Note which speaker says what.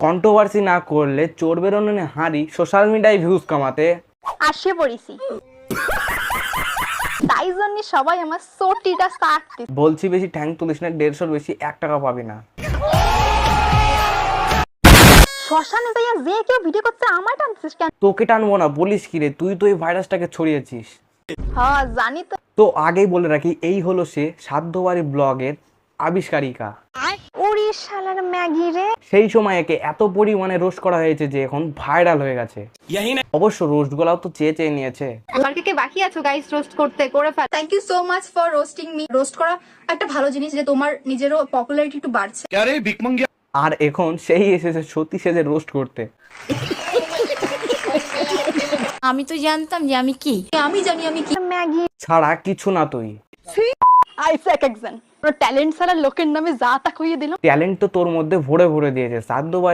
Speaker 1: Controversy না করলে চোর বেরোনে হাঁড়ি সোশ্যাল মিডিয়ায় ভিউজ কামাতে
Speaker 2: আসে পড়েছি, তাই জন্য সবাই আমার সোটিটা সারতে
Speaker 1: বলছি। বেশি ঠ্যাং তুলিস না, 150 বেশি 1 টাকা পাবি না।
Speaker 2: শ্মশানে যাইয়া যে কেউ ভিডিও করতে আমার টানছিস কেন?
Speaker 1: তোকে টানবো না, বলিস কি রে, তুই তো এই ভাইরাসটাকে ছড়িয়েছিস।
Speaker 2: হ্যাঁ জানি তো।
Speaker 1: তো আগেই বলে রাখি, এই হলো সে সাধ্যবাড়ি ব্লগের আবিষ্কারিকা।
Speaker 2: ওরে শালার ম্যাগি রে।
Speaker 1: সেই সময় একে এত পরিমাণে রোস্ট করা হয়েছে যে এখন ভাইরাল হয়ে গেছে। অবশ্য রোস্ট গুলাও তো চেয়ে চেয়ে নিয়েছে।
Speaker 3: আর কে বাকি আছো গাইস রোস্ট করতে, করে ফেল।
Speaker 4: Thank you so much for roasting me. Roast করা একটা ভালো জিনিস, যে তোমার নিজেরও পপুলারিটি একটু বাড়ছে।
Speaker 1: আর এখন সেই এসেছে সত্যি সেজে রোস্ট করতে।
Speaker 5: আমি তো জানতাম যে আমি কি।
Speaker 4: আমি জানি আমি কি।
Speaker 2: ম্যাগি
Speaker 1: ছাড়া কিছু না তুই।
Speaker 2: আইসে এক একজন ট্যালেন্ট ছাড়া লোকের নামে যা তা কইয়ে দিল।
Speaker 1: ট্যালেন্ট তো তোর মধ্যে ভরে ভরে দিয়েছে। সাধ্যবাড়ি